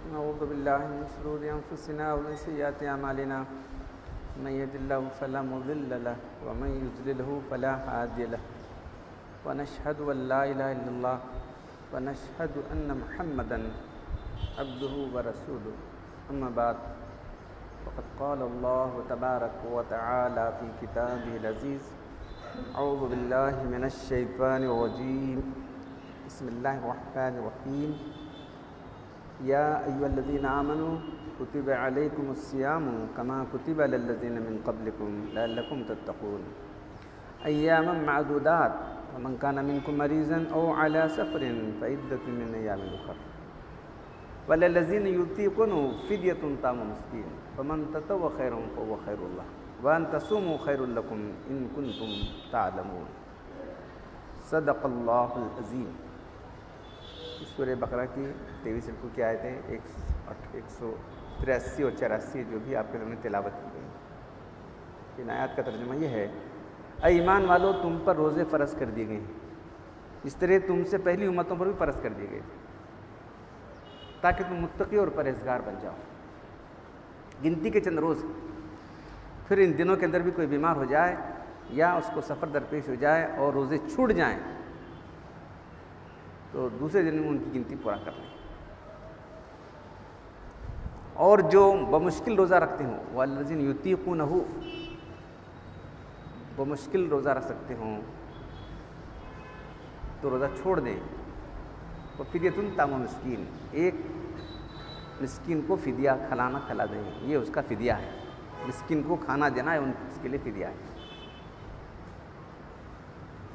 अऊज़ु बिल्लाहि मिन शुरूरि अनफुसिना व मिन सय्यिआति अमालिना मन यहदिल्लाहु फला मुज़िल्ल लहु व मन युज़्लिल्हु फला हादिय लहु व नशहदु अन ला इलाहा इल्लल्लाह व नशहदु अन्न मुहम्मदन अब्दुहु व रसूलुहु अम्मा बाद फ़क़द क़ाल अल्लाहु तबारक व तआला फ़ी किताबिहिल अज़ीज़ अऊज़ु बिल्लाहि मिनश शैतानिर रजीम बिस्मिल्लाहिर रहमानिर रहीम या अय्युहल्लज़ीना आमनू कुतिबा अलैकुमुस्सियामु कमा कुतिबा अलल्लज़ीना मिन क़ब्लिकुम लअल्लकुम तत्तक़ून अय्यामन मअदूदात फमन कान मिनकुम मरीज़न औ अला सफ़रिन फ़इद्दतुम मिन अय्यामिन उख़र वलल्लज़ीना युतीक़ूनहु फ़िद्यतुन तामु मिस्कीन फमन ततव्वअ ख़ैरन फ़हुव ख़ैरुल लहु व अन तसूमू ख़ैरुल लकुम इन कुन्तुम तअलमून सदक़ल्लाहुल अज़ीम। सूरह बकरा की 23 रुकू की आयतें 183 और 84 जो भी आपके सामने तिलावत की गई। इन आयत का तर्जुमा यह है, ऐ ईमान वालों तुम पर रोज़े फ़र्ज़ कर दिए गए हैं इस तरह तुमसे पहली उम्मतों पर भी फ़र्ज़ कर दिए गए थे ताकि तुम मुत्तकी और परहेज़गार बन जाओ। गिनती के चंद रोज़, फिर इन दिनों के अंदर भी कोई बीमार हो जाए या उसको सफ़र दरपेश हो जाए और रोज़े छूट जाएँ तो दूसरे दिन में उनकी गिनती पूरा कर लें। और जो बमुश्किल रोज़ा रखते हों वल्लज़ीना युतीक़ूनहु, बमुश्किल रोज़ा रख सकते हों तो रोज़ा छोड़ दें। और फ़िद्यतुन तामु मिस्कीन, एक मिस्कीन को फ़िदिया खिला दें, ये उसका फ़िदिया है। मिस्कीन को खाना देना है, उसके लिए फ़िदिया है।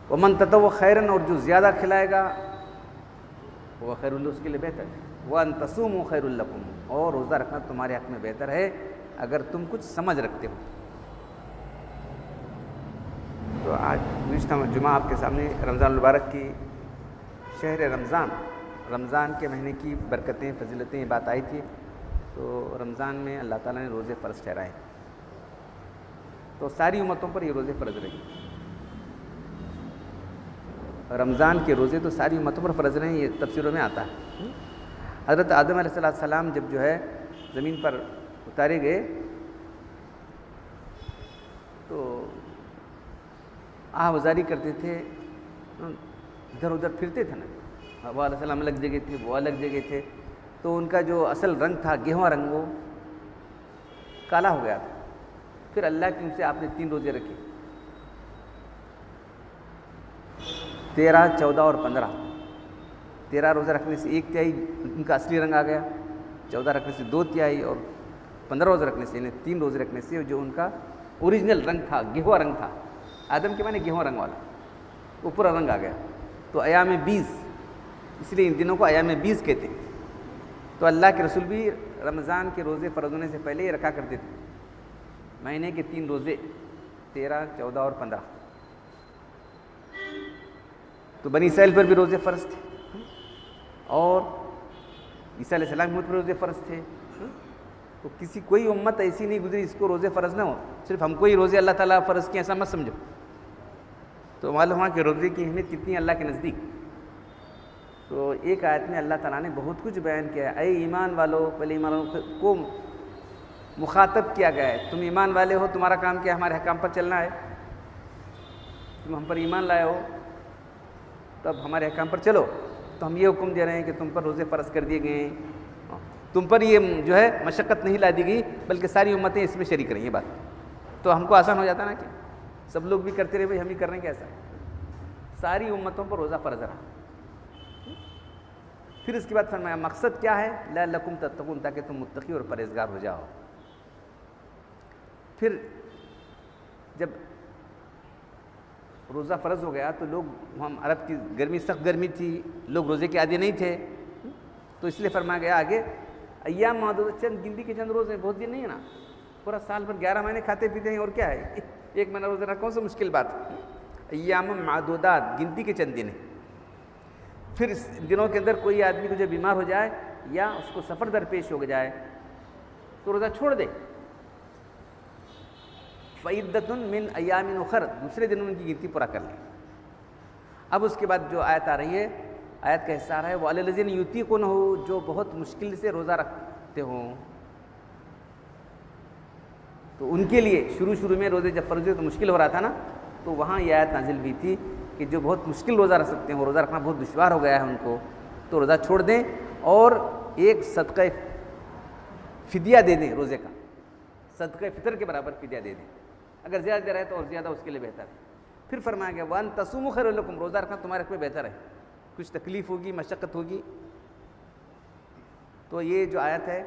वमन ततव्वअ खैरन, और जो ज़्यादा खिलाएगा वह खैरुल, उसके लिए बेहतर है। वह अन तसूमू खैरुल लकुम, और रोज़ा रखना तुम्हारे हक़ में बेहतर है अगर तुम कुछ समझ रखते हो। तो आज गुज़िश्ता जुमा आपके सामने रमज़ान मुबारक की, शहर रमज़ान के महीने की बरकतें, फजीलतें बात आई थी। तो रमज़ान में अल्लाह ताला ने रोज़े फ़र्ज़ ठहराए, तो सारी उम्मतों पर ये रोज़े फ़र्ज़ रही। रमज़ान के रोज़े तो सारी उम्मतों पर फ़र्ज़ रहे, ये तफसीरों में आता है। हज़रत आदम अलैहिस्सलाम जब जो है ज़मीन पर उतारे गए तो आहवज़ारी करते थे, इधर उधर फिरते थे ना। हव्वा अलैहिस्सलाम अलग जगह थे, वो अलग जगह थे, तो उनका जो असल रंग था गेहुआ रंग, वो काला हो गया था। फिर अल्लाह की उनसे आपने 3 रोज़े रखे, 13, 14 और 15। 13 रोज़ा रखने से 1/3 उनका असली रंग आ गया, 14 रखने से 2/3 और 15 रोज़े रखने से, इन्हें 3 रोज़े रखने से जो उनका ओरिजिनल रंग था, गेहुआ रंग था, आदम के माने गेहुआ रंग वाला, वो पूरा रंग आ गया। तो अयाम 20, इसलिए इन दिनों को अयाम 20 कहते हैं। तो अल्लाह के रसूल भी रमज़ान के रोज़े फ़र्ज़ होने से पहले ही रखा करते थे, महीने के 3 रोज़े, 13, 14 और 15। तो बनी इसराइल पर भी रोज़े फ़र्ज़ थे और ईसा अलैहिस्सलाम पर रोज़े फ़र्ज़ थे। तो कोई उम्मत ऐसी नहीं गुजरी इसको रोज़े फ़र्ज़ ना हो। सिर्फ हमको ही रोज़े अल्लाह ताला फ़र्ज़ किए ऐसा मत समझो। तो मालूम हुआ कि रोज़े की अहमियत कितनी अल्लाह के नज़दीक। तो एक आयत में अल्लाह ताला ने बहुत कुछ बयान किया है। ऐ ईमान वालों, पहले ईमान वालों को मुखातब किया गया है, तुम ईमान वाले हो, तुम्हारा काम क्या है, हमारे हकाम पर चलना है। तुम हम पर ईमान लाए हो तब हमारे हकाम पर चलो। तो हम ये हुक्म दे रहे हैं कि तुम पर रोज़े फ़र्ज़ कर दिए गए हैं, तुम पर ये जो है मशक्क़त नहीं ला दी गई, बल्कि सारी उम्मतें इसमें शरीक रही। ये बात तो हमको आसान हो जाता ना कि सब लोग भी करते रहे, भाई हम ही कर रहे हैं कैसा। सारी उम्मतों पर रोज़ा फ़र्ज़ रहा। फिर इसके बाद फरमाया मकसद क्या है, लअल्लकुम तत्तक़ून, ताकि तुम मुत्तक़ी और परहेज़गार हो जाओ। फिर जब रोज़ा फ़र्ज़ हो गया तो लोग, हम अरब की गर्मी, सख्त गर्मी थी, लोग रोज़े के आदी नहीं थे, तो इसलिए फरमाया गया आगे अय्याम मादूदात, चंद गिनती के चंद रोज़े, बहुत दिन नहीं है ना। पूरा साल भर 11 महीने खाते पीते हैं, और क्या है, 1 महीना रोज़ा रखना कौन सा मुश्किल बात है। अय्याम मादूदात, गिनती के चंद दिन है। फिर इस दिनों के अंदर कोई आदमी को जब बीमार हो जाए या उसको सफ़र दरपेश हो जाए तो रोज़ा छोड़ दे। फ़इद्दतुन मिन अय्यामिन उख़र, दूसरे दिन उनकी गिनती पूरा कर ले। अब उसके बाद जो आयत आ रही है आयत का हिस्सा है, वालज़ीन युतीक़ून हो, जो बहुत मुश्किल से रोज़ा रखते हों। तो उनके लिए शुरू में रोज़े जब फ़र्ज़ तो मुश्किल हो रहा था ना, तो वहाँ ये आयत नाजिल हुई थी कि जो बहुत मुश्किल रोज़ा रख सकते हैं, वो रोज़ा रखना बहुत दुश्वार हो गया है उनको, तो रोज़ा छोड़ दें और एक सदक़ा फ़िदिया दे दें, रोज़े का सदक़ा फ़ितर के बराबर फ़िदिया दे दें। अगर ज़्यादा रहे तो और ज़्यादा उसके लिए बेहतर है। फिर फरमाया गया वन तसूमु खैरुल लकुम, रोज़ा रखना तुम्हारे लिए बेहतर है। कुछ तकलीफ़ होगी, मशक्क़त होगी। तो ये जो आयत है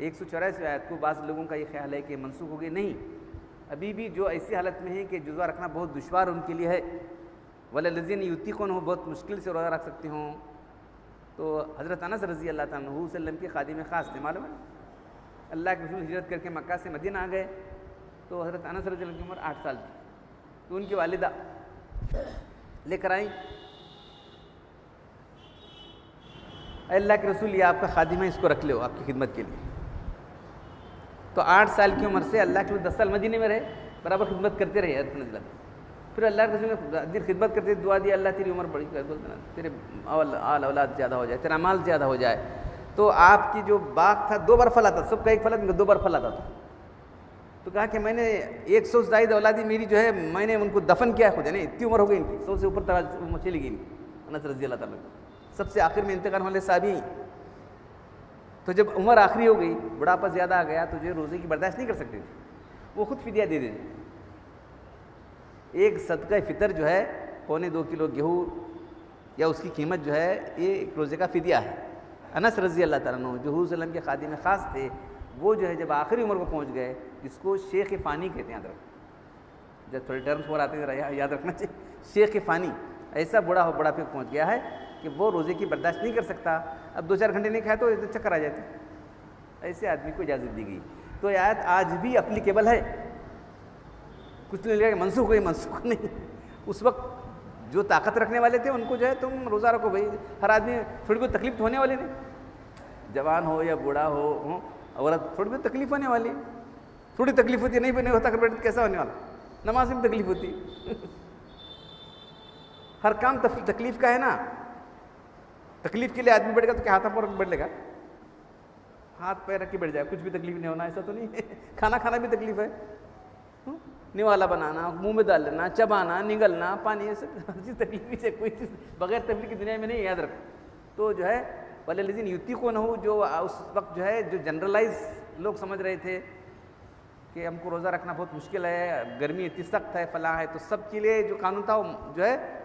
184 आयत को बाज़ लोगों का ये ख्याल है कि मनसूख हो गई। नहीं, अभी भी जो ऐसी हालत में है कि रोज़ा रखना बहुत दुश्वार उनके लिए है, वलज़ीन युतीक़ून हो, बहुत मुश्किल से रोज़ा रख सकते हों। तो हज़रत अनस रज़ी अल्लाह तआला अन्हु सल्लम के खादिम ख़ास थे, मालूम है, अल्लाह के रसूल हिजरत करके मक्का से मदीना आ गए, तो हज़रत अनस रज़ी अल्लाह की उम्र 8 साल थी। तो उनकी वालिदा लेकर आई, अल्लाह के रसूल ये आपका खादिम है, इसको रख लो आपकी खिदमत के लिए। तो 8 साल की उम्र से अल्लाह के 10 साल मदीने में रहे, बराबर खिदमत करते रहे हज़रत नज़ला। फिर अल्लाह के रसूल ने खिदमत करते दुआ दी, अल्लाह तेरी उम्र बड़ी कर, तेरे आल औलाद ज़्यादा हो जाए, तेरा माल ज़्यादा हो जाए। तो आपकी जो बाग था 2 बार फल आता, सबका एक फल 2 बार फल आता था। तो कहा कि मैंने 100 से ज़ायद औलादी मेरी जो है, मैंने उनको दफन किया खुद, है ना, इतनी उम्र हो गई इनकी, 100 से ऊपर चली गई इनकी। अनस रज़ी अल्लाह तआला सबसे आखिर में इंतकाल वाले साहबी। तो जब उम्र आखिरी हो गई, बुढ़ापा ज़्यादा आ गया, तो जो रोज़े की बर्दाश्त नहीं कर सकते थे, वो खुद फ़िदिया दे देते। एक सदक़ा फ़ितर जो है 1.25 किलो गेहूँ या उसकी कीमत जो है, ये एक रोज़े का फ़िदिया है। अनस रज़ी अल्लाह तआला अन्हु जो हुज़ूर सल्लम के खादिम ख़ास थे, वो जो है जब आखिरी उम्र को पहुँच गए, जिसको शेख फ़ानी कहते हैं, याद रखो, जब थोड़े टर्म्स और आते हैं याद रखना चाहिए। शेख फ़ानी ऐसा बुढ़ापे को पहुँच गया है कि वो रोज़े की बर्दाश्त नहीं कर सकता। अब 2-4 घंटे नहीं खाए तो चक्कर आ जाते, ऐसे आदमी को इजाज़त दी गई। तो ये आयत आज भी अप्लीकेबल है। कुछ नहीं लगेगा मनसूख हुई, मनसूख नहीं। उस वक्त जो ताकत रखने वाले थे उनको जो है तुम रोज़ा रखो भाई, हर आदमी, थोड़ी बहुत तकलीफ होने वाली नहीं, जवान हो या बूढ़ा हो औरत, थोड़ी बहुत तकलीफ होने वाली, थोड़ी तकलीफ होती है, नहीं होता कर बैठे कैसा होने वाला, नमाज में तकलीफ होती। हर काम तकलीफ का है ना। तकलीफ के लिए आदमी बैठेगा तो क्या हाथ पर बैठ लेगा, हाथ पैर रख के बैठ जाए, कुछ भी तकलीफ नहीं होना, ऐसा तो नहीं है। खाना खाना भी तकलीफ है, निवाला बनाना, मुंह में डाल लेना, चबाना, निगलना, पानी, ये सब हर चीज़ तकलीफ से, कोई चीज़ बगैर तकलीफ की दुनिया में नहीं, याद रखो। तो जो है वलज़ीन युतीक़ून हो, जो उस वक्त जो है जो जनरलाइज लोग समझ रहे थे कि हमको रोज़ा रखना बहुत मुश्किल है, गर्मी इतनी सख्त है, फलां है, तो सब के लिए जो कानून था वो जो है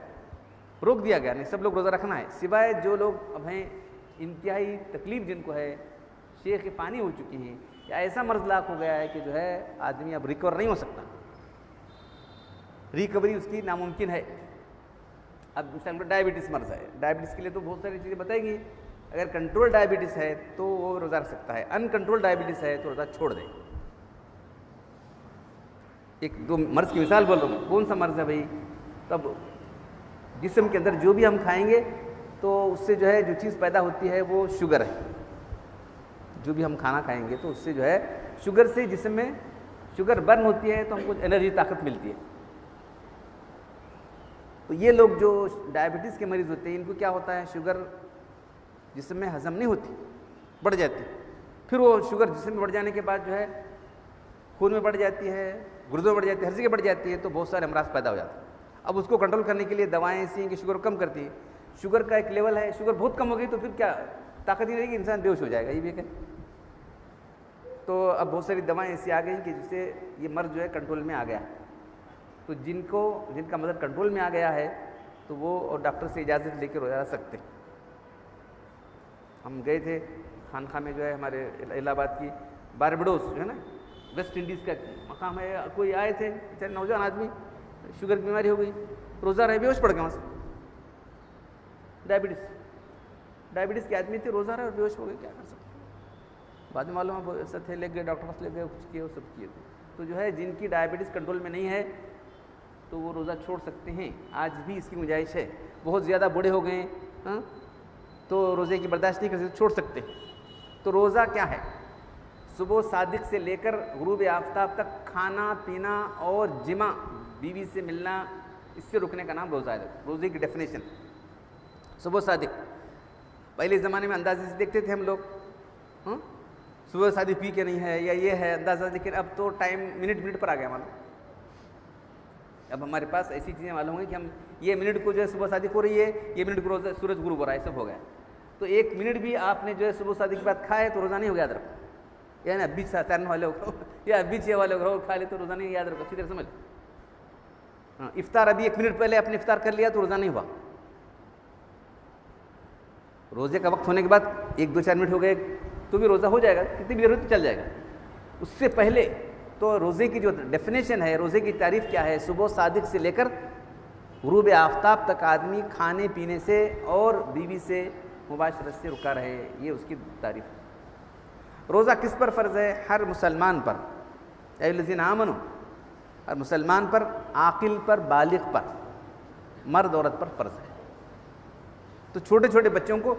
रोक दिया गया, नहीं सब लोग रोज़ा रखना है, सिवाय जो लोग अब हैं इंतहाई तकलीफ जिनको है, शेख फ़ानी हो चुकी हैं, या ऐसा मर्ज़ लाक हो गया है कि जो है आदमी अब रिकवर नहीं हो सकता, रिकवरी उसकी नामुमकिन है। अब मिसाल में डायबिटीज़ मर्ज़ है, डायबिटीज़ के लिए तो बहुत सारी चीज़ें बताएगी। अगर कंट्रोल डायबिटीज़ है तो वो रोज़ा रख सकता है, अनकंट्रोल डायबिटीज़ है तो रोज़ा छोड़ दे। एक दो मर्ज़ की मिसाल बोल रहा हूँ, कौन सा मर्ज़ है भाई? तब जिस्म के अंदर जो भी हम खाएंगे तो उससे जो है जो चीज़ पैदा होती है वो शुगर है। जो भी हम खाना खाएंगे तो उससे जो है शुगर से जिस्म में शुगर बर्न होती है, तो हमको एनर्जी, ताकत मिलती है। तो ये लोग जो डायबिटीज़ के मरीज़ होते हैं, इनको क्या होता है, शुगर जिस्म में हज़म नहीं होती, बढ़ जाती। फिर वो शुगर जिस्म में बढ़ जाने के बाद जो है खून में बढ़ जाती है, गुर्दों में बढ़ जाती है, हर जगह बढ़ जाती है, तो बहुत सारे अमराज पैदा हो जाते हैं। अब उसको कंट्रोल करने के लिए दवाएं ऐसी हैं कि शुगर कम करती है। शुगर का एक लेवल है, शुगर बहुत कम हो गई तो फिर क्या ताकत ही रहेगी, इंसान बेहोश हो जाएगा, ये भी है। तो अब बहुत सारी दवाएं ऐसी आ गई कि जिससे ये मर्ज़ जो है कंट्रोल में आ गया। तो जिनका मर्ज़ कंट्रोल में आ गया है तो वो और डॉक्टर से इजाज़त लेकर रोज़ा रख सकते। हम गए थे खानखा में, जो है हमारे इलाहाबाद की बारबडोस जो है ना, वेस्ट इंडीज़ का मकाम है, कोई आए थे बेचारे नौजवान आदमी, शुगर की बीमारी हो गई, रोज़ा रहे, बेहोश पड़ गए वहाँ से। डायबिटीज़ के आदमी थे, रोज़ा रहे और बेहोश हो गए, क्या कर सकते। बाद में मालूम है ऐसा थे, ले गए डॉक्टर पास, ले गए, कुछ किए, वो सब किए। तो जो है जिनकी डायबिटीज़ कंट्रोल में नहीं है तो वो रोज़ा छोड़ सकते हैं, आज भी इसकी गुंजाइश है। बहुत ज़्यादा बूढ़े हो गए तो रोज़े की बर्दाश्त नहीं कर सकते, छोड़ सकते। तो रोज़ा क्या है? सुबह सादिक से लेकर गुरूब आफ्ताब तक खाना पीना और जिमा, बीवी से मिलना, इससे रुकने का नाम रोज़ा है। रोज़े की डेफिनेशन, सुबह सादिक, पहले ज़माने में अंदाजे से देखते थे हम लोग, सुबह सादिक पी के नहीं है या ये है अंदाज़ा, लेकिन अब तो टाइम मिनट मिनट पर आ गया मालूम। अब हमारे पास ऐसी चीज़ें मालूम है कि हम ये मिनट को जो है सुबह सादिक हो रही है, ये मिनट को सूरज गुरूब हो रहा है, सब हो गया। तो एक मिनट भी आपने जो है सुबह सादिक के बाद खाए तो रोज़ा नहीं हो गया, याद रखो। या ना बीच तैरने वाले हो या बीच ये वाले हो खा ले तो रोज़ा नहीं, याद रखो, अच्छी तरह समझ। हाँ, इफ्तार अभी 1 मिनट पहले आपने इफ्तार कर लिया तो रोज़ा नहीं हुआ। रोज़े का वक्त होने के बाद 1-2-4 मिनट हो गए तो भी रोज़ा हो जाएगा, कितनी भी देर हो तो चल जाएगा। उससे पहले तो रोज़े की जो डेफिनेशन है, रोज़े की तारीफ़ क्या है, सुबह सादिक से लेकर गुरूब आफ्ताब तक आदमी खाने पीने से और बीवी से मुबाशरत से रुका रहे, ये उसकी तारीफ़ है। रोज़ा किस पर फ़र्ज़ है? हर मुसलमान पर, अय्युहल्लज़ीना आमनू, हर मुसलमान पर, आकिल पर, बालिग पर, मर्द औरत पर फ़र्ज़ है। तो छोटे छोटे बच्चों को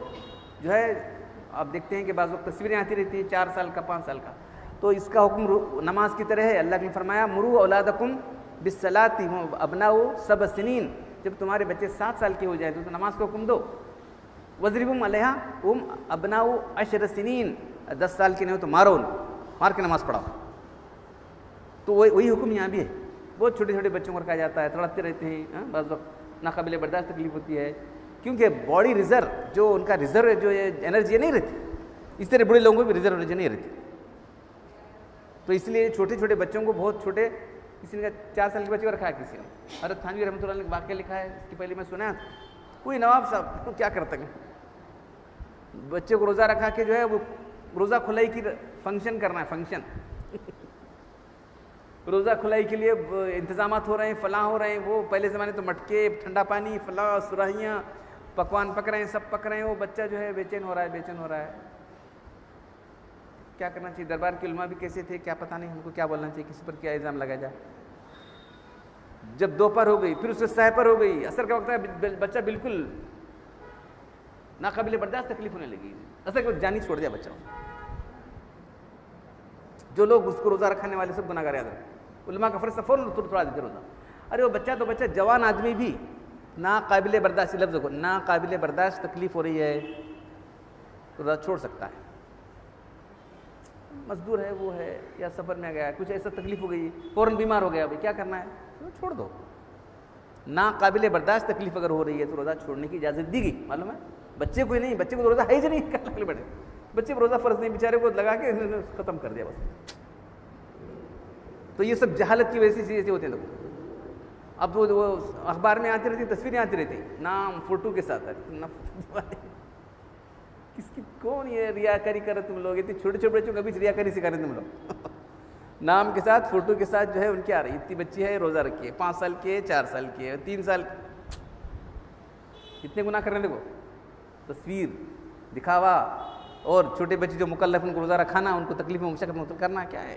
जो है आप देखते हैं कि बाज़ वक्त तस्वीरें आती रहती हैं 4 साल का 5 साल का, तो इसका हुक्म नमाज की तरह है। अल्लाह ने फरमाया मुरू औलादकुम बिस्सलाती अबनाउ सब सिनीन, जब तुम्हारे बच्चे 7 साल के हो जाए तो नमाज का हुक्म दो। वज़रिबुम अलैहा अबनाउ अशर सिनीन, 10 साल के नहीं हो तो मारो उनको, मार के नमाज़ पढ़ाओ। तो वही हुक्म यहाँ भी है। बहुत छोटे छोटे बच्चों को रखा जाता है, तड़पते रहते हैं, बाज़ वक्त नाकाबिले बर्दाश्त तकलीफ होती है, क्योंकि बॉडी रिज़र्व जो उनका रिज़र्व जो एनर्जी नहीं रहती, इस तरह बड़े लोगों को भी रिज़र्व एनर्जी नहीं रहती। तो इसलिए छोटे छोटे बच्चों को, बहुत छोटे, किसी ने 4 साल के बच्चे को रखा है, किसी ने हज़रत थानवी रहमतुल्लाह अलैह ने वाक़या लिखा है, इसके पहले मैं सुना कोई नवाब साहब तो क्या करते हैं, बच्चे को रोज़ा रखा के जो है वो रोज़ा खुलाई की फंक्शन करना है, फंक्शन रोज़ा खुलाई के लिए इंतज़ामात हो रहे हैं, फलां हो रहे हैं, वो पहले ज़माने तो मटके, ठंडा पानी, फलां, सुराहियाँ, पकवान पक रहे हैं, सब पक रहे हैं, वो बच्चा जो है बेचैन हो रहा है, बेचैन हो रहा है। क्या करना चाहिए? दरबार के उलमा भी कैसे थे क्या पता नहीं, हमको क्या बोलना चाहिए, किसी पर क्या इल्ज़ाम लगाया जाए। जब दोपहर हो गई, फिर उससे सहपर हो गई, असर का वक्त है, बच्चा बिल्कुल नाकाबिले बर्दाश्त तकलीफ होने लगी, असर के वक्त जानी छोड़ दिया बच्चा। जो लोग उसको रोज़ा रखाने वाले सब गुनाहगार याद रखें, उलमा का फ़र्ज़ फ़ौरन तोड़ा देते रोज़ा। अरे वो बच्चा तो बच्चा, जवान आदमी भी नाकाबिले बर्दाश्त, लफ्ज़ को नाकाबिले बर्दाश्त तकलीफ़ हो रही है तो रोज़ा छोड़ सकता है। मजदूर है, वो है, या सफ़र में गया, कुछ ऐसा तकलीफ़ हो गई, फ़ौरन बीमार हो गया, भाई क्या करना है, तो छोड़ दो। नाकाबिले बर्दाश्त तकलीफ़ अगर हो रही है तो रोज़ा छोड़ने की इजाज़त दी गई, मालूम है। बच्चे को ही नहीं, बच्चे को तो रोज़ा है ही नहीं, क्या बड़े बच्चे को रोज़ा फ़र्ज़ नहीं, बेचारे को लगा के ख़त्म कर दिया बस। तो ये सब जहालत की वजह से चीज़ें होती हैं लोग। अब वो अखबार में आती रहती, तस्वीरें आती रहती, नाम फ़ोटो के साथ किसकी, कौन ये रियाकारी कर रहे तुम लोग, इतनी छोटे छोटे बच्चों को भी रियाकारी सिखा रहे तुम लोग नाम के साथ, फ़ोटो के साथ जो है उनकी आ रही, इतनी बच्ची है रोज़ा रखी है, 5 साल की है, 4 साल की है, 3 साल, कितने गुनाह कर रहे हैं देखो। तस्वीर, दिखावा, और छोटे बच्चे जो मुकल्लफ उनको रोज़ा रखाना, उनको तकलीफ में मशक्क़त मुबतला करना, क्या है।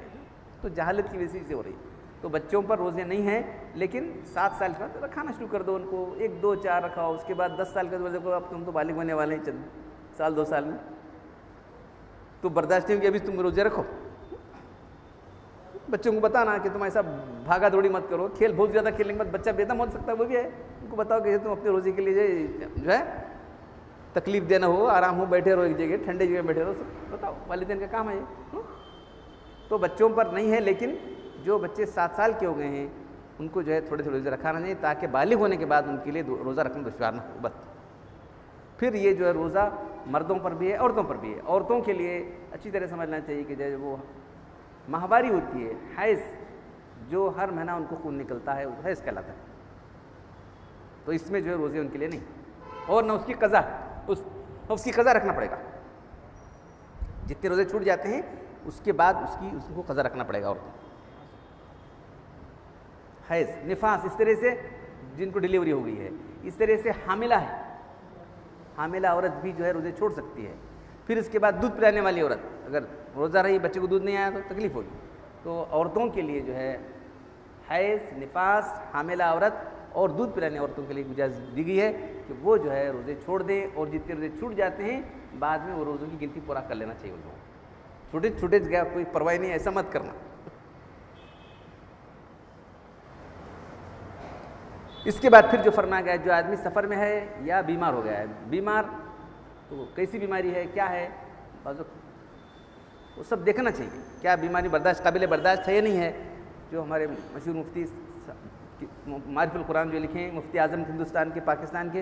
तो जहालत की वजह से हो रही। तो बच्चों पर रोज़े नहीं हैं, लेकिन 7 साल के बाद रखाना शुरू कर दो उनको, 1, 2, 4 रखाओ, उसके बाद 10 साल का देखो, अब तुम तो बालिग होने वाले हैं, चल साल 2 साल में तो बर्दाश्त नहीं होगी, अभी तुम रोज़े रखो। बच्चों को बताना कि तुम ऐसा भागा दौड़ी मत करो, खेल बहुत ज़्यादा खेलने के बाद बच्चा बेदम हो सकता है, वो भी है। उनको बताओ कि तुम अपने रोज़े के लिए जो है तकलीफ़ देना हो, आराम हो, बैठे रहो एक जगह, ठंडे जगह बैठे रहो, सब बताओ, वालिदैन का काम है ये। तो बच्चों पर नहीं है, लेकिन जो बच्चे 7 साल के हो गए हैं उनको जो है थोड़े थोड़े रोज़े रखाना चाहिए, ताकि बालिग होने के बाद उनके लिए रोज़ा रखना दुश्वार ना हो। बस फिर ये जो है रोज़ा मर्दों पर भी है, औरतों पर भी है। औरतों के लिए अच्छी तरह समझना चाहिए कि जब वो माहवारी होती है, हैज़, जो हर महीना उनको खून निकलता है, वो हैज़ कहलाता है। तो इसमें जो है रोज़े उनके लिए नहीं, और ना उसकी कज़ा, उसकी कज़ा रखना पड़ेगा। जितने रोज़े छूट जाते हैं उसके बाद उसको कज़ा रखना पड़ेगा। औरतों हैज़, निफास, इस तरह से जिनको डिलीवरी हो गई है, इस तरह से हामिला है, हामिला औरत भी जो है रोज़े छोड़ सकती है। फिर इसके बाद दूध पिलाने वाली औरत, अगर रोज़ा रही, बच्चे को दूध नहीं आया तो तकलीफ़ होगी। तो औरतों के लिए जो है हैज़, निफास, हामिला औरत और दूध पिलाने औरतों के लिए इजाज़त दी गई है कि वो जो है रोज़े छोड़ दें, और जितने रोज़े छूट जाते हैं बाद में वो रोज़ों की गिनती पूरा कर लेना चाहिए उनको। छोटे छोटे गया कोई परवाह नहीं, ऐसा मत करना। इसके बाद फिर जो फरमाया गया, जो आदमी सफ़र में है या बीमार हो गया है, बीमार तो कैसी बीमारी है, क्या है, वो सब देखना चाहिए, क्या बीमारी बर्दाश्त काबिल बर्दाश्त है या नहीं है। जो हमारे मशहूर मुफ्ती मारिफुल कुरान जो लिखे हैं, मुफ्ती आज़म हिंदुस्तान के, पाकिस्तान के,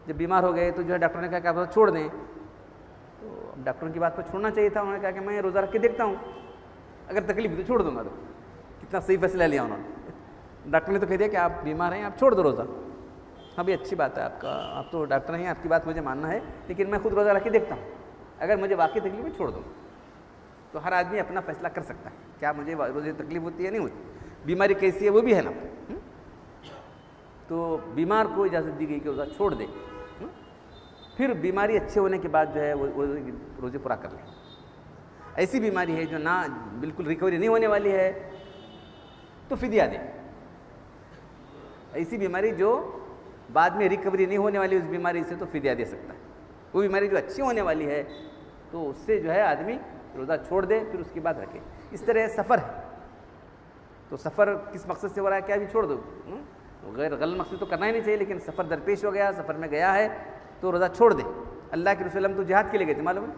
जब बीमार हो गए तो जो है डॉक्टर ने कहा कि आप छोड़ दें, तो अब डॉक्टरों की बात पर छोड़ना चाहिए था। उन्होंने कहा कि मैं रोज़ा रख के देखता हूँ, अगर तकलीफ तो छोड़ दूंगा। तो कितना सही फैसला लिया उन्होंने। डॉक्टर ने तो कह दिया कि आप बीमार हैं, आप छोड़ दो रोज़ा। हाँ भाई, अच्छी बात है आपका, आप तो डॉक्टर नहीं हैं, आपकी बात मुझे मानना है, लेकिन मैं खुद रोज़ा रख के देखता हूँ, अगर मुझे वाकई तकलीफ है छोड़ दो। तो हर आदमी अपना फैसला कर सकता है, क्या मुझे रोज़े तकलीफ होती है नहीं होती, बीमारी कैसी है वो भी है ना। तो बीमार को इजाज़त दी गई कि रोज़ा छोड़ दे, फिर बीमारी अच्छे होने के बाद जो है वो रोज़े पूरा कर ले। ऐसी बीमारी है जो ना बिल्कुल रिकवरी नहीं होने वाली है तो फिदिया दे। ऐसी बीमारी जो बाद में रिकवरी नहीं होने वाली, उस बीमारी से तो फिदिया दे सकता है। वो बीमारी जो अच्छी होने वाली है तो उससे जो है आदमी रोज़ा छोड़ दे, फिर उसके बाद रखे। इस तरह सफ़र है, तो सफ़र किस मकसद से हो रहा है, क्या भी छोड़ दो, गैर गलत मकसद तो करना ही नहीं चाहिए, लेकिन सफ़र दरपेश हो गया, सफ़र में गया है तो रोज़ा छोड़ दे। अल्लाह के रसूल तो जिहाद के लिए गए थे, मालूम है,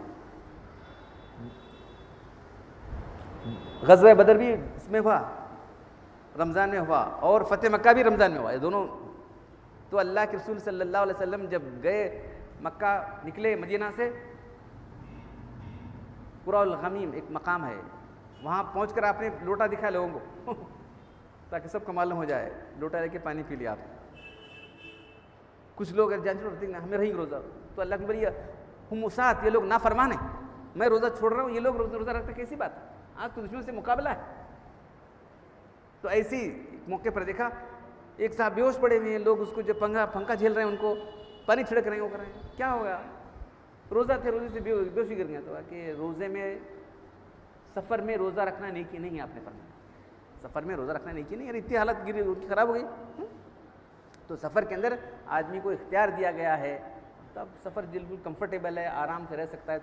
ग़ज़वा बदर भी इसमें हुआ, रमज़ान में हुआ, और फ़तेह मक्का भी रमज़ान में हुआ, ये दोनों। तो अल्लाह के रसूल सल्लल्लाहु अलैहि वसल्लम जब गए मक्का, निकले मदीना से, कुराउल गमीम एक मकाम है, वहाँ पहुँचकर आपने लोटा दिखाया लोगों को ताकि सबको मालूम हो जाए, लोटा लेके पानी पी लिया आपने। कुछ लोग जानते ना हमें रही रोज़ा, तो अल्लाह के बरिया हम उसात, ये लोग ना फरमाने, मैं रोज़ा छोड़ रहा हूँ, ये लोग रोज़ा रखते, कैसी बात है, आज तो दुश्मन से मुकाबला है। तो ऐसी मौके पर देखा एक साहब बेहोश पड़े हुए हैं, लोग उसको जो पंखा झेल रहे हैं, उनको पानी छिड़क रहे हैं, वो कर रहे हैं, क्या हो गया, रोज़ा थे, रोज़े से बेहोशी गिर गया। तो कि रोज़े में, सफ़र में रोज़ा रखना नहीं कि नहीं, आपने फरमाया सफ़र में रोज़ा रखना नहीं कि नहीं, यार इतनी हालत गिरी उनकी ख़राब हो गई। तो सफ़र के अंदर आदमी को इख्तियार दिया गया है, तब सफ़र बिल्कुल कंफर्टेबल है, आराम से रह सकता है।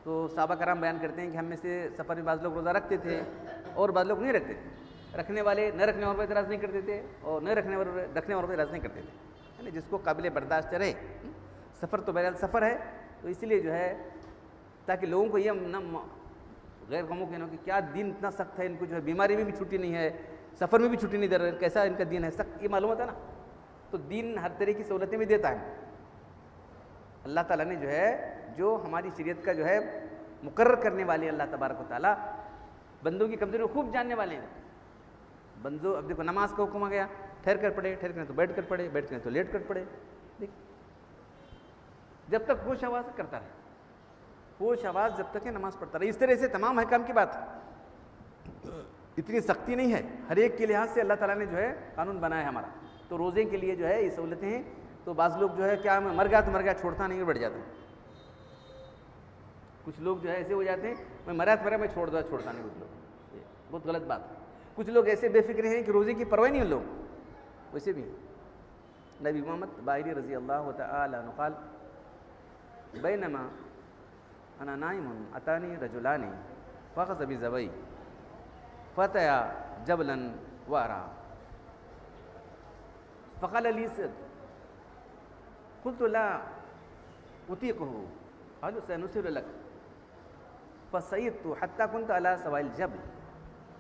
तो साहबा कराम बयान करते हैं कि हम में से सफ़र में बाज़ लोग रोज़ा रखते थे और बाज़ लोग नहीं रखते थे। रखने वाले न रखने वालों पर इतराज़ नहीं करते थे, और न रखने वालों पर इतराज़ नहीं करते थे, यानी जिसको काबिल बर्दाश्त रहे। सफ़र तो बहरहाल सफ़र है, तो इसलिए जो है ताकि लोगों को ये न गैर कौमों के ना कि क्या दीन इतना सख्त है, इनको जो है बीमारी में भी छुट्टी नहीं है, सफ़र में भी छुट्टी नहीं दे रहे, कैसा इनका दीन है सख्त, ये मालूम होता है ना। तो दीन हर तरह की सहूलतें भी देता है। अल्लाह ताला ने जो है, जो हमारी शरीयत का जो है मुकर्रर करने वाले अल्लाह तबारक व तआला बंदों की कमज़ोरी को खूब जानने वाले हैं। बंदों, अब देखो नमाज का हुक्म आ गया, ठहर कर पढ़े, ठहर कर तो बैठ कर पढ़े, बैठ कर तो लेट कर पढ़े, देख जब तक होश आवाज़ करता रहे, होश आवाज़ जब तक है नमाज पढ़ता रहे। इस तरह से तमाम हकाम की बात, इतनी सख्ती नहीं है, हर एक के लिहाज से अल्लाह ताला ने जो है कानून बनाया है हमारा। तो रोज़े के लिए जो है ये सहूलतें हैं। तो बाज़ लोग जो है क्या मर गया तो मर गया, छोड़ता नहीं, बढ़ जाता है। कुछ लोग जो है ऐसे हो जाते हैं, मैं मरा तो मरा, मैं छोड़ता नहीं। कुछ लोग, ये बहुत गलत बात है। कुछ लोग ऐसे बेफिक्र हैं कि रोज़े की परवाह नहीं उन लोग, वैसे भी नबी मोहम्मद बाहिरी रज़ी अल्लाह तआला अन्हु क़ाल बैनमा अना नाइमुन अतानी रजुलानी फ़ख़ज़ बिज़बई फ़तया जबलन वारा फ़क़ाल ली क़ुल्तु ला उतीक़ुहु क़ालू सनुसिरु लक फ़सय्यदतु हत्ता कुन्तु अला सवाइल जबल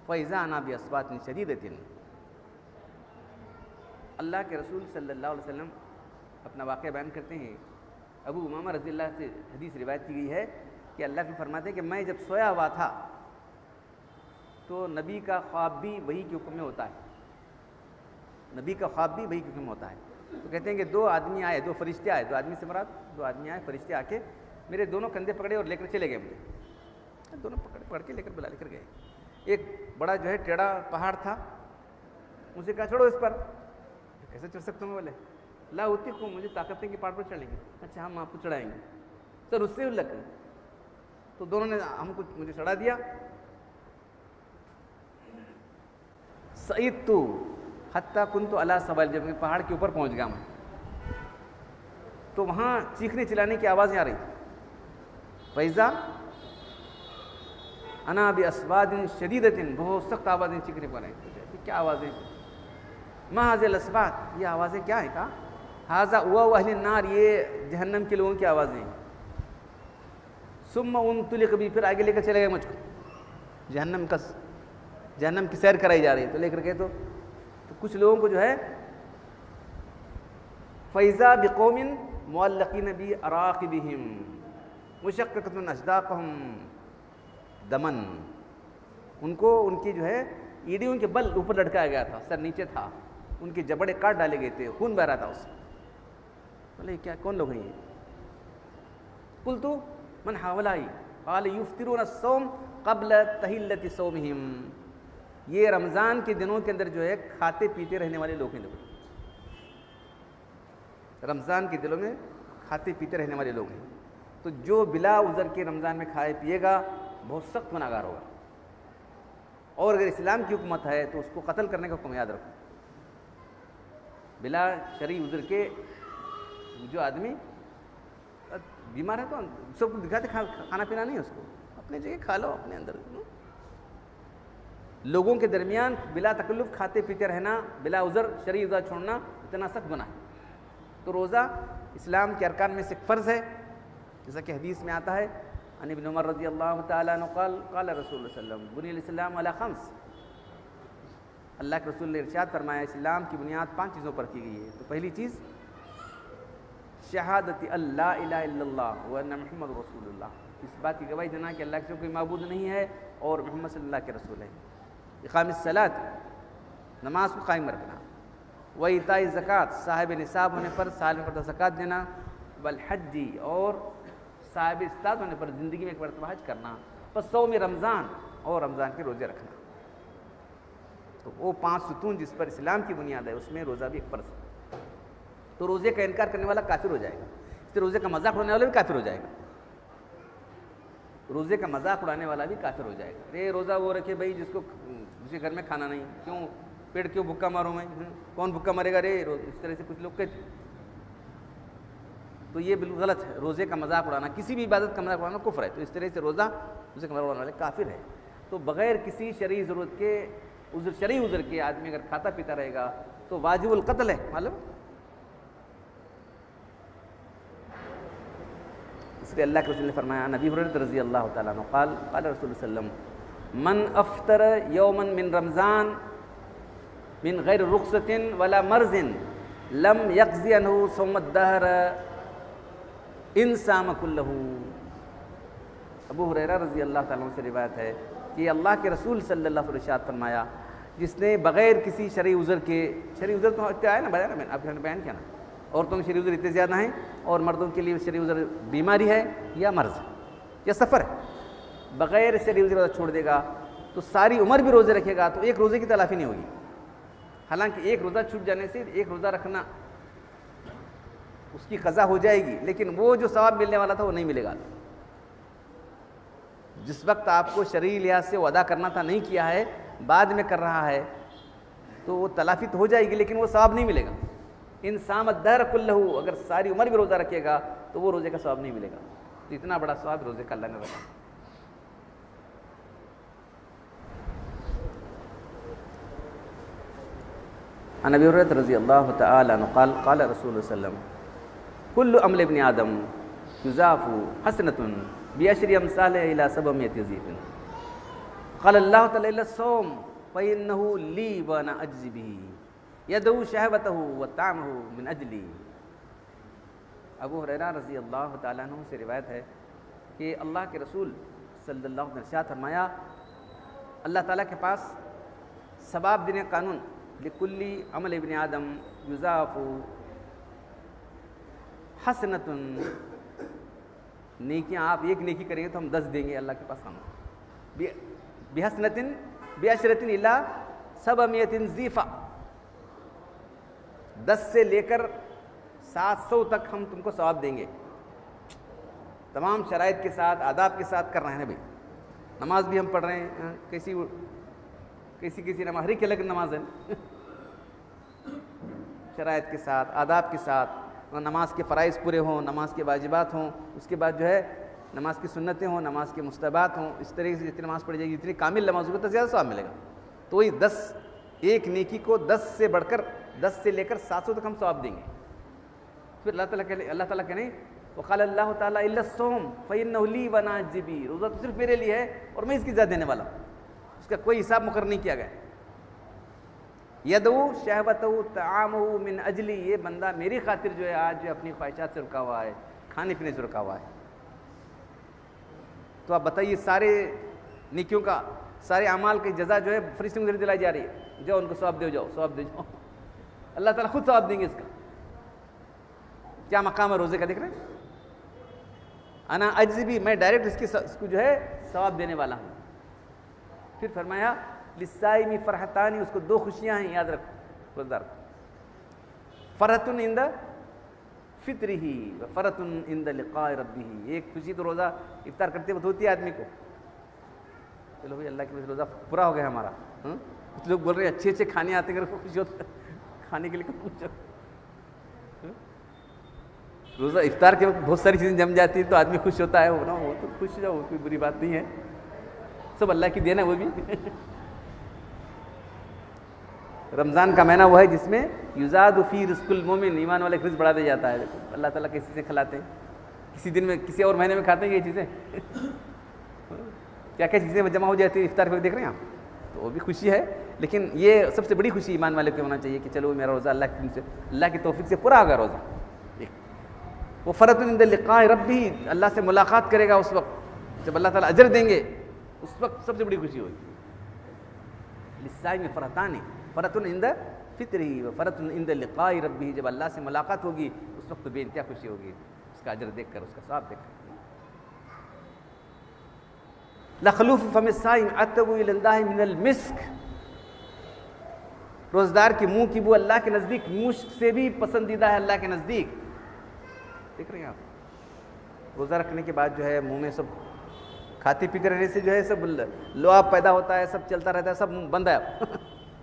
फ़इज़ा अना बिअस्वातिन शदीदतिन। अल्लाह के रसूल सल्लल्लाहु अलैहि वसल्लम अपना वाक़या बयान करते हैं। अबू उमामा रज़ियल्लाहु से हदीस रिवायत की गई है कि अल्लाह के फरमाते हैं कि मैं जब सोया हुआ था तो नबी का ख्वाब भी वही के हुक्म में होता है, नबी का ख्वाब भी वही के हुक्म में होता है। तो कहते हैं कि दो आदमी आए, दो फरिश्ते आए, दो आदमी से मुराद दो आदमी आए, फरिश्ते आके मेरे दोनों कंधे पकड़े और लेकर चले गए मुझे, दोनों पकड़ के लेकर बुला लेकर गए। एक बड़ा जो है टेढ़ा पहाड़ था, मुझे कहा चढ़ो इस पर। कैसे चढ़ सकता हूँ? बोले ला होती को मुझे ताकत नहीं कि पहाड़ पर चढ़ेंगे। अच्छा हम आपको चढ़ाएंगे सर, उससे लग गए। तो दोनों ने हमको मुझे चढ़ा दिया। सईद तो हत्ता कुन्तु अला सवाल, जब मैं पहाड़ के ऊपर पहुंच गया मैं, तो वहाँ चीखने चिल्लाने की आवाज़ें आ रही। फैज़ा अना बि अस्वादिन शदीदतिन, बहुत सख्त आवाज़ें चीखने पर आई। क्या आवाज़ें? महाज़िल अस्वात, ये आवाज़ें क्या है? कहा हाजा हुआ अहलिन नार, ये जहन्नम के लोगों की आवाज़ें। सुम्मा उनतुलिक कभी, फिर आगे लेकर चले गए मुझको, जहन्नम की सैर कराई जा रही है, तो लेकर गए तो कुछ लोगों को जो है फ़ैज़ा बिक़ौमिन मुअल्लक़ीन बि अराक़िबिहिम मुशक़्क़क़तुन अज़दाक़हुम दमन, उनको उनकी जो है ईड़ियों के बल ऊपर लटकाया गया था, सर नीचे था, उनके जबड़े काट डाले गए थे, खून बह रहा था उससे। बोले क्या, कौन लोग हैं ये? कुल्तु मन हावलाई क़ाल युफ़्तिरून अस्सौम क़ब्ल तहिल्लति सौमिहिम, ये रमज़ान के दिनों के अंदर जो है खाते पीते रहने वाले लोग हैं। रमज़ान के दिनों में खाते पीते रहने वाले लोग हैं। तो जो बिला उज़र के रमज़ान में खाए पिएगा बहुत सख्त गुनाहगार होगा, और अगर इस्लाम की हुकूमत है तो उसको कत्ल करने का हुक्म याद रखो। बिला शरई उज़र के जो आदमी बीमार है तो सबको दिखाते खाना पीना नहीं है, उसको अपने जगह खा लो अपने अंदर। लोगों के दरमियान बिला तकल्लुफ़ खाते पीते रहना, बिला उज़र शरई उज़र छोड़ना इतना सख्त गुनाह है। तो रोज़ा इस्लाम के अरकान में से एक फ़र्ज़ है, जैसा कि हदीस में आता है अन इब्न उमर रज़ी अल्लाह तआला अन्हु क़ाल क़ाल रसूलुल्लाह सल्लल्लाहु अलैहि वसल्लम बुनियल इस्लाम अला ख़म्स, अल्लाह के रसूल ने इरशाद फरमाया इस्लाम की बुनियाद 5 चीज़ों पर की गई है। तो पहली चीज़ शहादती अल्ला इलाहा इल्लल्लाह व अन्ना मुहम्मद रसूलुल्लाह, इस बात की गवाही देना कि अल्लाह के सिवा कोई माबूद नहीं है और मोहम्मद सल्लल्लाहु अलैहि वसल्लम के रसूल है। इक़ामिस सलात, नमाज को कायम रखना। व इताई ज़कात, साहिब निसाब होने पर साल में एक ज़कात देना। वल हज्जी, और साहिब इस्तात होने पर ज़िंदगी में एक मरतबा हज करना। बस सौम रमज़ान, और रमज़ान के रोज़े रखना। तो वो 5 सुतून जिस पर इस्लाम की बुनियाद है उसमें रोज़ा भी एक फ़र्ज़ है। तो रोज़े का इनकार करने वाला काफिर हो जाएगा, इससे रोज़े का मजाक उड़ाने वाला भी काफिर हो जाएगा। रोज़े का मजाक उड़ाने वाला भी काफिर हो जाएगा। अरे रोज़ा वो रखे भाई जिसके घर में खाना नहीं, क्यों पेट क्यों भुक्का मारूँ मैं, कौन भुक्का मरेगा रे, इस तरह से कुछ लोग कहते। तो ये बिल्कुल गलत है। रोज़े का मजाक उड़ाना, किसी भी इबादत का मजाक उड़ाना कुफ्र है। तो इस तरह से रोज़ा उसे का मजाक उड़ाने वाले काफिर है। तो बग़ैर किसी शरई ज़रूरत के शरई उज़र के आदमी अगर खाता पीता रहेगा तो वाजिबुल क़त्ल है, मालूम। इसलिए अल्लाह के रसूल ने फरमाया, नबी हुरैरा रज़ी अल्लाह तआला अन्हु क़ाल क़ाल रसूलुल्लाह सल्लल्लाहु अलैहि वसल्लम मन अफ़्तर यौमन मिन रमज़ान मिन गैर रुख़्सतिन वला मर्ज़िन लम यक़ज़ी अन्हु सौमद दहर इन साम कुल्लहू। अबू हुरैरा रज़ी अल्लाह तआला अन्हु से रिवायत है कि अल्लाह के रसूल सल्लल्लाहु अलैहि वसल्लम फरमाया, जिसने बग़ैर किसी शरई उज़र के, शरई उज़र तो इतने आया ना, बताया ना मैंने आपके बयान किया ना, औरतों के शरई उज़र इतने ज़्यादा हैं और मर्दों के लिए शरई उज़र बीमारी है या मर्ज़ या सफ़र है, बग़ैर शरई उज़र छोड़ देगा तो सारी उम्र भी रोज़े रखेगा तो एक रोज़े की तलाफ़ी नहीं होगी। हालांकि एक रोज़ा छूट जाने से एक रोज़ा रखना उसकी क़ज़ा हो जाएगी, लेकिन वो जो सवाब मिलने वाला था वो नहीं मिलेगा। जिस वक्त आपको शरई लिहाज से वो अदा करना था नहीं किया है, बाद में कर रहा है, तो वो तलाफ़ी तो हो जाएगी लेकिन वो सवाब नहीं मिलेगा। इन सामद्दर कुल्लहू, अगर सारी उम्र भी रोज़ा रखेगा तो वो रोज़े का सवाब नहीं मिलेगा। तो इतना बड़ा सवाब रोज़े का अल्लाह ने रखा। अन अबी हुरैरा रज़ी अल्लाह तआला अन्हु क़ाल क़ाल रसूलुल्लाह सल्लल्लाहु अलैहि वसल्लम कुल्लु अमल इब्न आदम युज़ाफ़ु हसनतुन बिअशरि अम्सालिहा इला सबअमियति ज़ीफ़िन क़ाल अल्लाहु तआला इल्ला सौम फ़इन्नहु ली व अना अज्ज़ी बिही यदउ शहवतहु व तामहु मिन अजली। अबू हुरैरा रज़ी अल्लाह तआला अन्हु से रिवायत है कि अल्लाह के रसूल सल्लल्लाहु अलैहि वसल्लम ने फरमाया, अल्लाह ताला के पास सवाब देने का कानून लिकुल्ली अमल इब्न आदम युज़ाफ़ु हसनतुन, नेकियाँ आप एक नेकी करेंगे तो हम 10 देंगे अल्लाह के पास। हम बिहसनतिन बिअशरतिन इला सबअमियतिन ज़ीफ़ा, 10 से लेकर 700 तक हम तुमको सवाब देंगे। तमाम शराइत के साथ, आदाब के साथ कर रहे हैं भाई। नमाज भी हम पढ़ रहे हैं, किसी नमाज, हर एक अलग नमाज है शराइत के साथ, आदाब के साथ। नमाज के फ़राइज़ पूरे हों, नमाज के वाजिबात हों, उसके बाद जो है नमाज की सुन्नतें हों, नमाज के मुस्तहबात हों। इस तरीके से जितनी नमाज़ पढ़ी जाएगी, जितनी कामिल नमाज होगी तो ज़्यादा सवाब मिलेगा। तो वही 10 एक नेकी को 10 से बढ़कर 10 से लेकर 700 तक हम सवाब देंगे। फिर अल्लाह ताला कहने वक़ाल अल्लाह ताला इल्ला सोम फ़इन्नहु ली व अना अज्ज़ी बिही, रोज़ा तो सिर्फ मेरे लिए है और मैं इसकी ज़्यादा देने वाला हूँ, उसका कोई हिसाब मुकर्रर नहीं किया गया। यदऊ शहवतहु तआमहु मिन अजली, ये बंदा मेरी खातिर जो है आज जो अपनी ख्वाहिशात से रुका हुआ है, खाने पीने से रुका हुआ है। तो आप बताइए सारे नेकियों का, सारे अमाल की जज़ा जो है फरिश्तों को दिलाई जा रही है, जाओ उनको सवाब दे जाओ, सवाब दे जाओ। अल्लाह ताला खुद सवाब देंगे इसका। क्या मकाम है रोज़े का, देख रहे हैं? अना अज्ज़ी भी, मैं डायरेक्ट इसको जो है सवाब देने वाला हूँ। फिर फरमाया लिस्साइमी फरहतानी, उसको 2 खुशियाँ हैं, याद रखो रोज़दार को। फरहतुन इंद फित्रिही व फरहतुन इंद लिक़ाए रब्बिही। एक खुशी तो रोज़ा इफ्तार करते वक्त होती है आदमी को, चलो भाई अल्लाह की वजह से रोज़ा पूरा हो गया हमारा। कुछ लोग बोल रहे हैं अच्छे अच्छे खाने आते हैं, खुशी होता खाने के लिए कुछ। रोज़ा इफ्तार के वक्त बहुत सारी चीज़ें जम जाती है तो आदमी खुश होता है, वो ना, वो तो खुश जाओ, कोई बुरी बात नहीं है, सब अल्लाह की देन है वो भी। रमज़ान का महीना वो है जिसमें युज़ादु फ़ी रिज़्क़ुल मोमिन, ईमान वाले का रिज़्क़ बढ़ा दिया जाता है। देखो अल्लाह ताला कैसी चीज़ें खिलाते हैं, किसी दिन में किसी और महीने में खाते हैं ये चीज़ें। क्या क्या चीज़ें जमा हो जाती है इफ्तार को, देख रहे हैं आप, तो वो भी खुशी है। लेकिन ये सबसे बड़ी खुशी ईमान वाले को होना चाहिए कि चलो मेरा रोज़ा अल्लाह की तौफीक से पूरा होगा रोज़ा। वो फ़रहतुन इंद लिक़ाए रब्बी, अल्लाह से मुलाकात करेगा उस वक्त जब अल्लाह ताला अजर देंगे, उस वक्त सबसे बड़ी खुशी होगी। लिस्साइमी फरहतानी फ़रहतुन इंद फित्रिही व फ़रहतुन इंद लिक़ाए रब्बी, जब अल्लाह से मुलाकात होगी उस वक्त तो बेइंतहा खुशी होगी, उसका अजर देखकर, उसका सवाब देखकर। लखलूफ़ फ़मिस्साइम अतबु इलल्लाहि मिनल मिस्क, रोज़दार के मुंह की बू अल्लाह के नज़दीक मुश्क से भी पसंदीदा है अल्लाह के नज़दीक। देख रहे हैं आप, रोज़ा रखने के बाद जो है मुंह में सब खाते पीते रहने से जो है सब लुआब पैदा होता है, सब चलता रहता है, सब बंद है।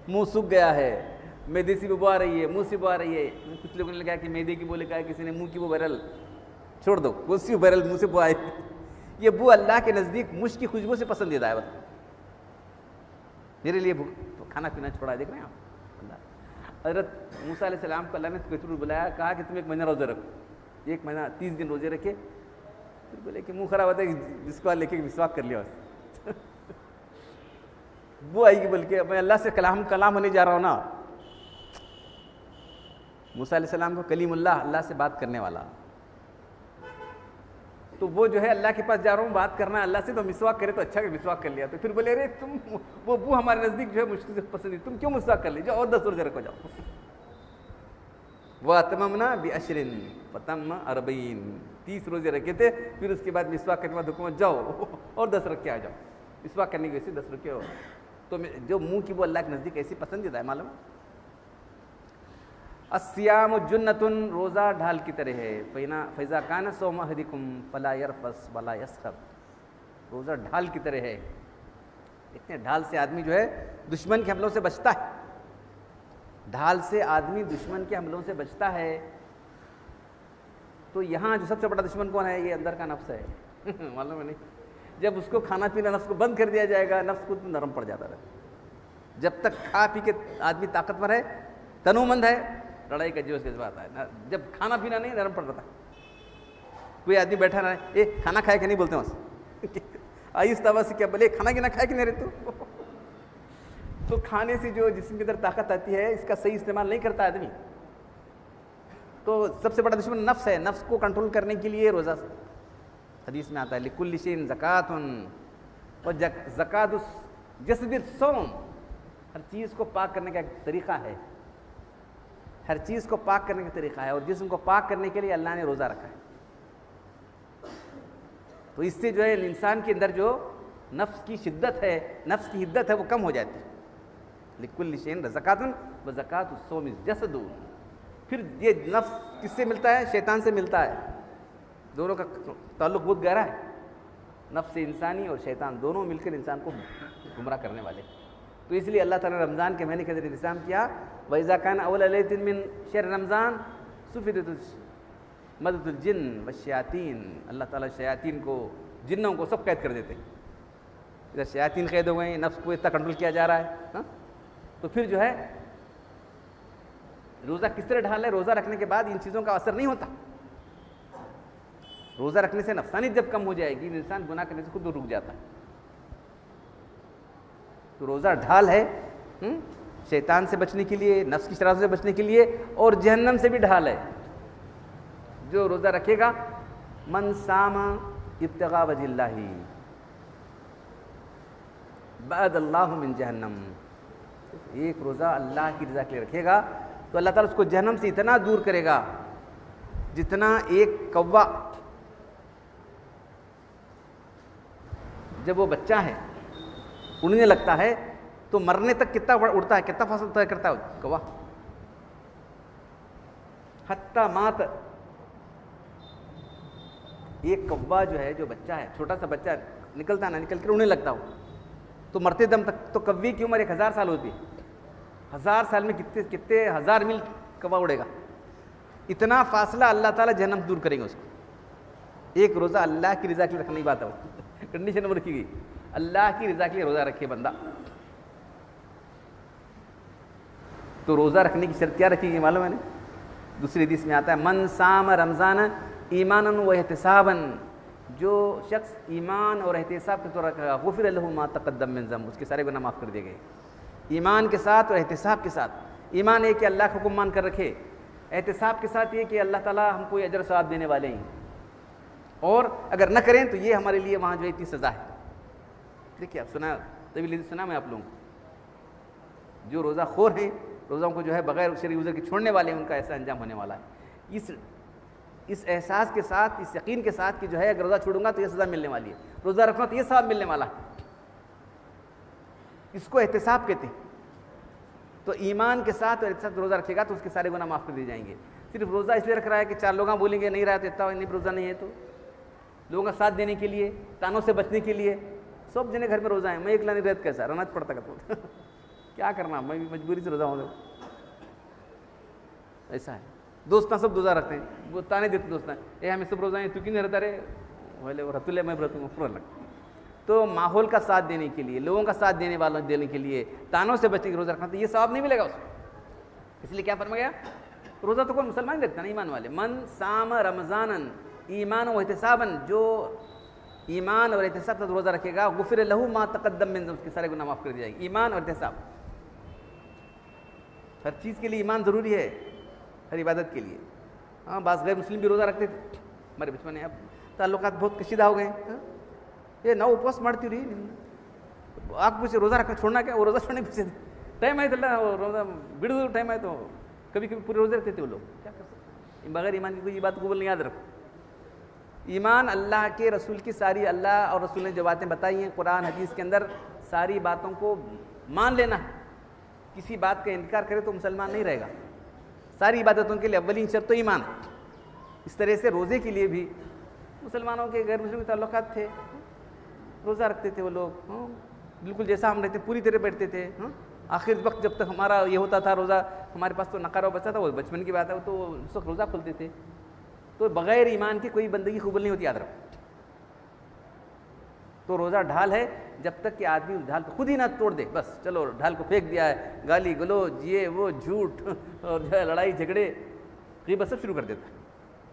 मुंह सूख गया है, मैदे से बू आ रही है, मुंह से बू आ रही है। कुछ लोगों ने लगाया कि मैदे की बू लगाया, किसी ने मुंह की बू बहरल छोड़ दो, वो सी बहरल मुंह से बू आए। ये बू अल्लाह के नज़दीक मुश्क की खुशबू से पसंदीदा है। बस मेरे लिए तो खाना पीना छोड़ा है, देख रहे हैं आप। हज़रत मूसा अलैहिस्सलाम को अल्लाह ने तकरीर बुलाया, कहा कि तुम 1 महीना रोज़ा रखो, 1 महीना 30 दिन रोजे रखे। फिर बोले कि मुंह खराब होता है, जिसको लेके विश्वास कर लिया बस। वो आएगी बोल के मैं अल्लाह से कलाम होने जा रहा हूँ ना। मूसा अलैहिस्सलाम को कलीमुल्लाह, अल्लाह से बात करने वाला, तो वो जो है अल्लाह के पास जा रहा हूँ बात करना है अल्लाह से, तो मिसवाक करे तो अच्छा मिसवाक कर लिया। तो फिर बोले अरे तुम वो हमारे नज़दीक जो है मुश्किल से पसंद है, तुम क्यों मिसवाक कर लीजिए और 10 रोजे रखो जाओ। वह अतममना बिअशरिन फतम्म 40, 30 रोजे रखे थे। फिर उसके बाद मिसवाक करने के बाद हुक्म जाओ और 10 रख के आ जाओ। मिसवाक करने की वैसे 10 रखे हो, तो जो मुंह की वो अल्लाह के नज़दीक ऐसी पसंदीदा है। मालूम अस्सियाम जुन्नतुन, रोज़ा ढाल की तरह है। फ़ैज़ा कान सौम अहदिकुम फला यरफस वला यसखब, रोज़ा ढाल की तरह है। देखते हैं ढाल से आदमी जो है दुश्मन के हमलों से बचता है, ढाल से आदमी दुश्मन के हमलों से बचता है। तो यहाँ जो सबसे बड़ा दुश्मन कौन है? ये अंदर का नफ्स है। मालूम है नहीं, जब उसको खाना पीना नफ्स को बंद कर दिया जाएगा, नफ्स को नरम पड़ जाता है। जब तक खा पी के आदमी ताकतवर है, तनुमंद है, लड़ाई का जोश जज्बा आता है। जब खाना पीना नहीं, नरम पड़ जाता है। कोई आदमी बैठा ना है, खाना खाए कि नहीं बोलते वहाँ आहिस्ता से क्या बोले, खाना कि ना खाए कि नहीं रहते। तो खाने से जो जिस्म के अंदर ताकत आती है, इसका सही इस्तेमाल नहीं करता आदमी। तो सबसे बड़ा दुश्मन नफ्स है। नफ्स को कंट्रोल करने के लिए रोज़ा, हदीस में आता है लिकुल्लि शैइन ज़कातुन, और ज़कात जस्दिर सौम, हर चीज़ को पाक करने का एक तरीक़ा है, हर चीज़ को पाक करने का तरीक़ा है। और जिस्म को पाक करने के लिए अल्लाह ने रोज़ा रखा है। तो इससे जो है इंसान के अंदर जो नफ्स की शिद्दत है, नफ्स की हिद्दत है, वो कम हो जाती है। लिकुल्लि शैइन ज़कातुन व ज़कातुस सौम जसदुन। फिर ये नफ्स किससे मिलता है? शैतान से मिलता है। दोनों का ताल्लुक़ बहुत गहरा है। नफ्स इंसानी और शैतान दोनों मिलकर इंसान को गुमराह करने वाले। तो इसलिए अल्लाह ताला ने रमज़ान के महीने के अंदर इंतज़ाम किया। वइज़ा कान अव्वल लैलतिन मिन शहर रमज़ान सुफ़िदतुल मदतुल जिन्न वश्शयातीन, अल्लाह ताला शयातीन को, जिन्नों को सब कैद कर देते हैं। इधर शयातीन कैद हो गए, नफ्स को इतना कंट्रोल किया जा रहा है। हाँ, तो फिर जो है रोज़ा किस तरह ढाल है? रोज़ा रखने के बाद इन चीज़ों का असर नहीं होता। रोज़ा रखने से नफसानियत जब कम हो जाएगी, इंसान गुनाह करने से खुद रुक जाता है। तो रोज़ा ढाल है शैतान से बचने के लिए, नफ्स की शरारत से बचने के लिए, और जहन्नम से भी ढाल है। जो रोज़ा रखेगा, मन सामा इब्तिगा वजिल्लाही बअदल्लाहु मिन जहन्नम, एक रोज़ा अल्लाह की रज़ा के लिए रखेगा तो अल्लाह ताला उसको जहन्नम से इतना दूर करेगा जितना एक कौवा जब वो बच्चा है उड़ने लगता है तो मरने तक कितना उड़ता है, कितना फासला तय करता है कौवा, हत्ता मात। एक कौवा जो है, जो बच्चा है, छोटा सा बच्चा निकलता ना, निकल कर उड़ने लगता हो तो मरते दम तक, तो कौवे की उम्र 1000 साल होती है। 1000 साल में कितने कितने 1000 मील कौवा उड़ेगा। इतना फासला अल्लाह ताला जहन्नम दूर करेंगे उसको। एक रोज़ा अल्लाह की रज़ा के लिए रखने की बात है, कंडीशन में रखी गई, अल्लाह की रज़ा के लिए रोज़ा रखे बंदा। तो रोज़ा रखने की शर्त क्या रखी गई मालूम है? दूसरी हदीस में आता है, मन साम रमज़ान ईमानन व एहतिसाबन, जो शख्स ईमान और एहतिसाब के तौर रखेगा, गुफ़िर लहू मा तक़द्दम मिन ज़ंब, उसके सारे गुनाह माफ़ कर दिए गए। ईमान के साथ और एहतिसाब के साथ। ईमान है कि अल्लाह का हुक्म मान कर रखे, एहतिसाब के साथ ये कि अल्लाह ताला हमको ये अजर सवाब देने वाले हैं, और अगर न करें तो ये हमारे लिए वहाँ जो है इतनी सज़ा है। देखिए, आप सुना, तभी सुना मैं आप लोगों को, जो रोज़ा खोर हैं, रोज़ों को जो है बग़ैर शरई उज़र के छोड़ने वाले हैं, उनका ऐसा अंजाम होने वाला है। इस एहसास के साथ, इस यकीन के साथ कि जो है अगर रोज़ा छोड़ूंगा तो ये सज़ा मिलने वाली है, रोज़ा रखना तो ये सवाब मिलने वाला है, इसको एहतिसाब कहते हैं। तो ईमान के साथ और एहतिसाब रोज़ा रखेगा तो उसके सारे गुनाह माफ़ कर दिए जाएंगे। सिर्फ रोज़ा इसलिए रख रहा है कि 4 लोग बोलेंगे नहीं रहा तो इतना नहीं, रोज़ा नहीं है, तो लोगों का साथ देने के लिए, तानों से बचने के लिए। सब जने घर में रोज़ा है, मैं एकला नहीं रहता, कैसा रहना पड़ता का क्या करना, मैं भी मजबूरी से रोज़ा हूँ, ऐसा है। दोस्ता सब रोज़ा रखते हैं, वो ताने देते दोस्ता, हमें सब रोज़ा है, तू क्यों नहीं रहता रे, बोले वो रतुल्ले मैं रहता। तो माहौल का साथ देने के लिए, लोगों का साथ देने वालों देने के लिए, तानों से बचने के रोज़ा रखना, तो ये सवाब नहीं मिलेगा उसको। इसलिए क्या फरमाया, रोज़ा तो कोई मुसलमान रखता ना, ईमान वाले। मन साम रमज़ानन ईमान व एहतिसाबन, जो ईमान और एहतिसाब से रोज़ा रखेगा, गुफ़िर लहू मा तक़द्दम मिन ज़ंब, उसके सारे गुनाह माफ़ कर दिए जाएंगे। ईमान और एहतिसाब, हर चीज़ के लिए ईमान ज़रूरी है, हर इबादत के लिए। हाँ, बाज़ गैर मुस्लिम भी रोज़ा रखते थे हमारे बचपन में, अब ताल्लुकात बहुत कशीदा हो गए। ये ना उपवास ಮಾಡ್ತೀವಿ ರೀ, आप पूछे रोज़ा रखना छोड़ना क्या, वो रोज़ा छोड़ने पूछे टाइम आए तो रोज़ा बिड़ टाइम आए तो कभी कभी पूरे रोज़े रखते थे वो लोग, क्या कर सकते। बगैर ईमान की कोई ये बात को बोलने याद रखो। ईमान अल्लाह के रसूल की सारी, अल्लाह और रसूल ने जो बातें बताई हैं कुरान हदीस के अंदर, सारी बातों को मान लेना। किसी बात का इनकार करे तो मुसलमान नहीं रहेगा। सारी इबादतों के लिए अव्वलीन शर्त तो ईमान। इस तरह से रोज़े के लिए भी मुसलमानों के गैर मुस्लिम ताल्लुकात थे, रोज़ा रखते थे वो लोग, बिल्कुल जैसा हम रहते, पूरी तरह बैठते थे। आखिर वक्त जब तक हमारा ये होता था रोज़ा, हमारे पास तो नकारा बचा था, वो बचपन की बात है, तो उस वक्त रोज़ा खोलते थे। तो बग़ैर ईमान के कोई बंदगी कबूल नहीं होती, याद रखो। तो रोज़ा ढाल है, जब तक कि आदमी उस ढाल को खुद ही ना तोड़ दे, बस चलो ढाल को फेंक दिया है, गाली गलोच ये वो झूठ और जो है लड़ाई झगड़े ग़ीबत सब शुरू कर देता है।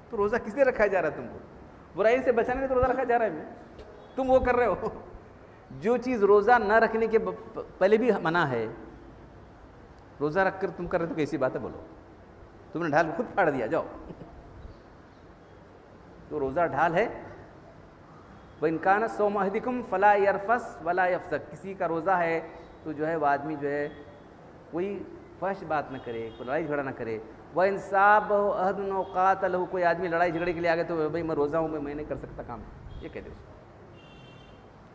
तो रोज़ा किस लिए रखा जा रहा है? तुमको बुराई से बचाने में तो रोज़ा रखा जा रहा है, तुम वो कर रहे हो। जो चीज़ रोज़ा न रखने के पहले भी मना है, रोज़ा रख कर तुम कर रहे हो तो कैसी बात है, बोलो। तुमने ढाल खुद फाड़ दिया, जाओ। तो रोज़ा ढाल है। व इनकान सोमहदिकुम फला यरफस वला यफसक, किसी का रोज़ा है तो जो है वो आदमी जो है कोई फहश बात न करे, कोई लड़ाई झगड़ा न करे। व इंसाब अहदन क़ातलहु, कोई आदमी लड़ाई झगड़े के लिए आ गए तो भाई मैं रोज़ा हूँ, मैं नहीं कर सकता काम, ये कह दे।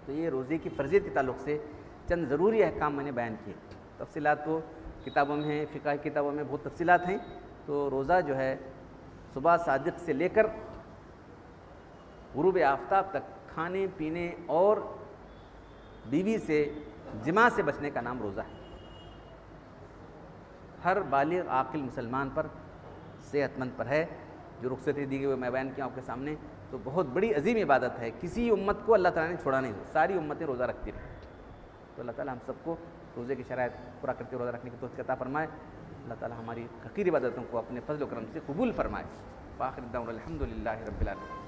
तो ये रोज़े की फ़र्ज़ियत के ताल्लुक़ से चंद ज़रूरी अहकाम मैंने बयान किए। तफसीलात तो किताबों में हैं, फ़िक़ह की किताबों में बहुत तफसीलात हैं। तो रोज़ा जो है सुबह सादिक़ से लेकर गुरूब आफ्ताब तक खाने पीने और बीवी से जिमा से बचने का नाम रोज़ा है। हर बालिग़ आक़िल मुसलमान पर, सेहतमंद पर है। जो रुख़सतें दी गई वो मैं बयान किया आपके सामने। तो बहुत बड़ी अजीम इबादत है, किसी उम्मत को अल्लाह ताला ने छोड़ा नहीं, सारी उम्मतें रोज़ा रखती रही। तो अल्लाह ताला हम सबको रोज़े की शराइत पूरा करके रोज़ा रखने की तौफीक अता फरमाए। अल्लाह ताला हमारी हकीर इबादतों को अपने फजल करम से कबूल फरमाए। आखिर दाऊन अल्हम्दुलिल्लाहि रब्बिल आलमीन।